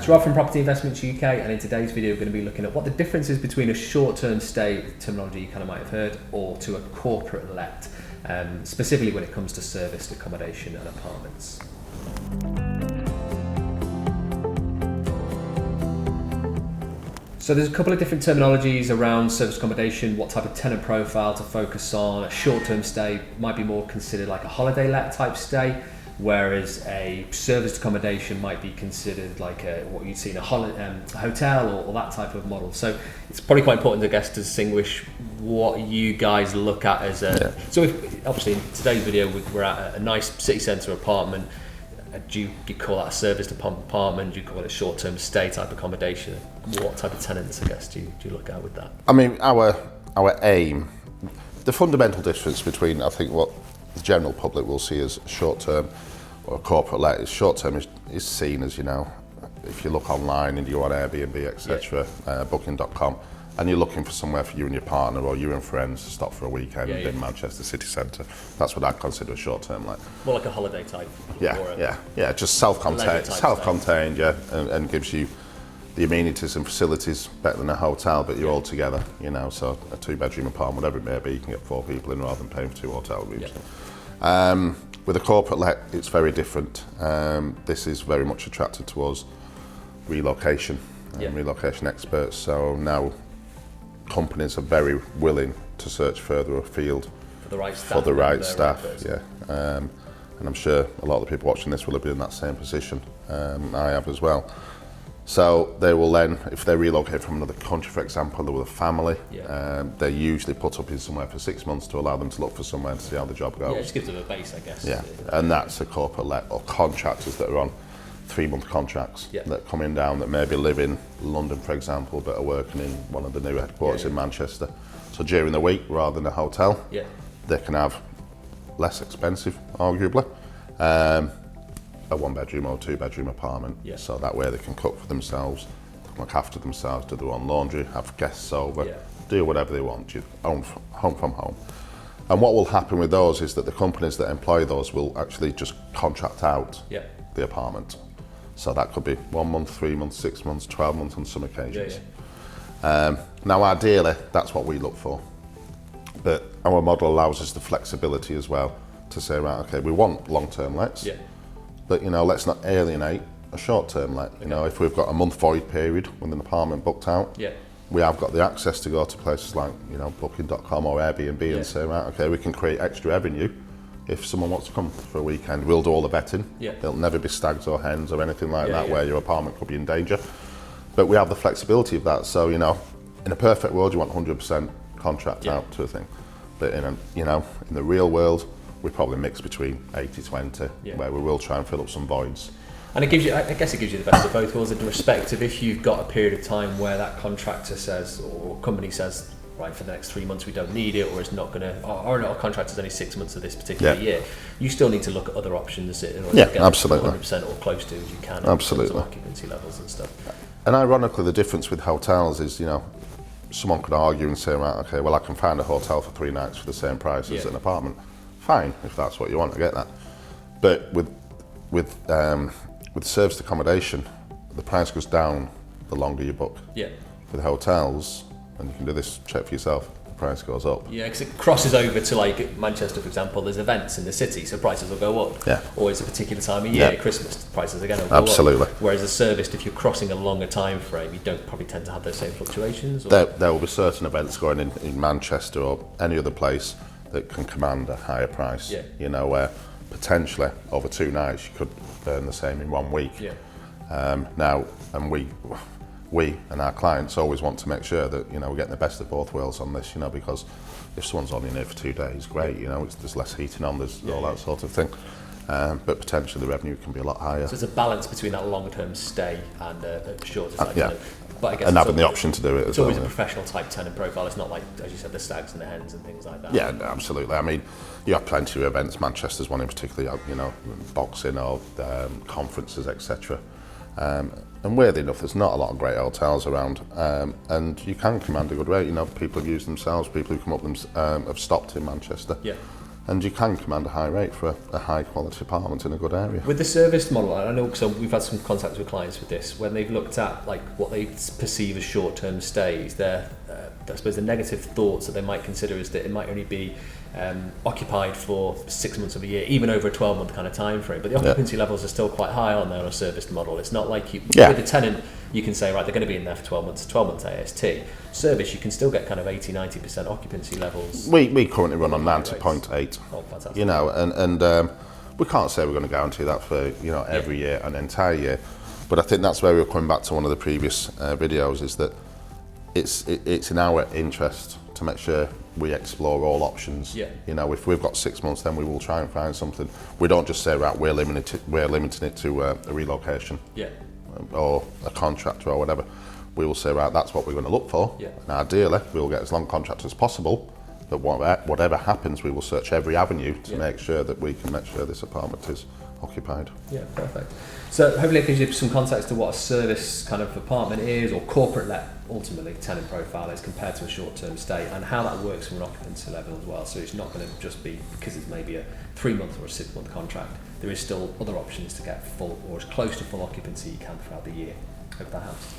It's Rob from Property Investments UK, and in today's video we're going to be looking at what the difference is between a short-term stay, terminology you kind of might have heard, or to a corporate let, specifically when it comes to serviced accommodation and apartments. So there's a couple of different terminologies around serviced accommodation, what type of tenant profile to focus on. A short-term stay might be more considered like a holiday let type stay, whereas a serviced accommodation might be considered like what you'd see in a hotel or that type of model. So it's probably quite important, I guess, to distinguish what you guys look at as a... Yeah. So obviously in today's video we're at a nice city centre apartment. Do you call that a serviced apartment? Do you call it a short-term stay type accommodation? What type of tenants, I guess, do you look at with that? I mean, our aim, the fundamental difference between, I think, what the general public will see as short-term or corporate let is short-term is seen as, you know, if you look online and you're on Airbnb, etc., booking.com, and you're looking for somewhere for you and your partner or you and friends to stop for a weekend in Manchester city centre. That's what I consider a short-term let. More like a holiday type. Just self-contained, and gives you the amenities and facilities better than a hotel, but you're all together, you know, so a 2-bedroom apartment, whatever it may be, you can get 4 people in rather than paying for 2 hotel rooms. With a corporate let, it's very different. This is very much attracted towards relocation and relocation experts, so now companies are very willing to search further afield for the right staff. And I'm sure a lot of the people watching this will have been in that same position. I have as well. So they will then, if they relocate from another country, for example, with a family, they usually put up in somewhere for 6 months to allow them to look for somewhere to see how the job goes. Yeah, it just gives them a base, I guess. Yeah, and that's a corporate let, or contractors that are on 3-month contracts that are coming down that maybe live in London, for example, but are working in one of the new headquarters in Manchester. So during the week, rather than a hotel, they can have less expensive, arguably, a 1-bedroom or 2-bedroom apartment. So that way they can cook for themselves, look after themselves, do their own laundry, have guests over, do whatever they want, home from home. And what will happen with those is that the companies that employ those will actually just contract out the apartment. So that could be 1 month, 3 months, 6 months, 12 months on some occasions. Now ideally, that's what we look for. But our model allows us the flexibility as well to say, right, okay, we want long-term lets, but, you know, let's not alienate a short-term let. You know, if we've got a month void period with an apartment booked out, we have got the access to go to places like, you know, booking.com or Airbnb and say, right, okay, we can create extra revenue. If someone wants to come for a weekend, we'll do all the vetting. There'll never be stags or hens or anything like that where your apartment could be in danger. But we have the flexibility of that. So, you know, in a perfect world, you want 100% contract out to a thing. But in the real world, we probably mix between 80-20, where we will try and fill up some voids. And it gives you, I guess it gives you the best of both worlds in the respect of if you've got a period of time where that contractor says, or company says, right, for the next 3 months we don't need it, or it's not going to, or our contract is only 6 months of this particular year, you still need to look at other options in order to get absolutely 100% or close to as you can. Absolutely. Occupancy levels and stuff. And ironically, the difference with hotels is, you know, someone could argue and say, right, okay, well, I can find a hotel for 3 nights for the same price as an apartment. Fine, if that's what you want, I get that. But with serviced accommodation, the price goes down the longer you book. With hotels, and you can do this, check for yourself, the price goes up. Yeah, because it crosses over to, like Manchester, for example, there's events in the city, so prices will go up. Or it's a particular time of year, Christmas, prices again will go up. Whereas a serviced, if you're crossing a longer time frame, you don't probably tend to have those same fluctuations. There will be certain events going in Manchester or any other place that can command a higher price. You know, where potentially over 2 nights you could earn the same in 1 week. Now, and we and our clients always want to make sure that, you know, we're getting the best of both worlds on this, you know, because if someone's only in here for 2 days, great, you know, there's less heating on, there's all that sort of thing. But potentially the revenue can be a lot higher. So there's a balance between that long-term stay and a shorter time. But I guess and having the option to do it. It's always a professional type tenant profile. It's not like, as you said, the stags and the hens and things like that. Yeah, absolutely. I mean, you have plenty of events. Manchester's one in particular, you know, boxing or conferences, etc. And weirdly enough, there's not a lot of great hotels around, and you can command a good rate. You know, people have used themselves, people who come up have stopped in Manchester. and you can command a high rate for a high quality apartment in a good area. With the serviced model, I know, so we've had some contacts with clients with this, when they've looked at like what they perceive as short-term stays, I suppose the negative thoughts that they might consider is that it might only be occupied for 6 months of a year, even over a 12-month kind of time frame. But the occupancy levels are still quite high on there on a serviced model. It's not like with the tenant, you can say, right, they're going to be in there for 12 months, 12 months AST. Service, you can still get kind of 80-90% occupancy levels. We currently run on 90.8. Oh, fantastic. You know, and we can't say we're going to guarantee that for every year, an entire year. But I think that's where we were coming back to one of the previous videos, is that it's in our interest to make sure we explore all options. You know, if we've got 6 months, then we will try and find something. We don't just say, right, we're limiting it to a relocation or a contractor or whatever. We will say, right, that's what we're going to look for. And ideally, we'll get as long a contract as possible. But whatever happens, we will search every avenue to make sure that we can make sure this apartment is occupied. Yeah, perfect. So hopefully it gives you some context to what a service kind of apartment is, or corporate let, ultimately, tenant profile is compared to a short-term stay, and how that works from an occupancy level as well. So it's not going to just be because it's maybe a 3-month or a 6-month contract. There is still other options to get full or as close to full occupancy you can throughout the year. Hope that helps.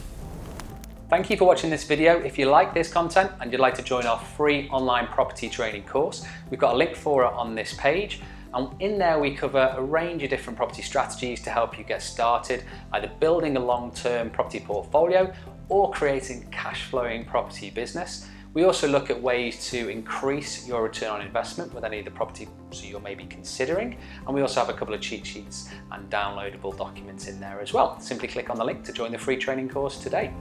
Thank you for watching this video. If you like this content and you'd like to join our free online property training course, we've got a link for it on this page. And in there we cover a range of different property strategies to help you get started, either building a long-term property portfolio or creating a cash-flowing property business. We also look at ways to increase your return on investment with any of the property you're maybe considering. And we also have a couple of cheat sheets and downloadable documents in there as well. Simply click on the link to join the free training course today.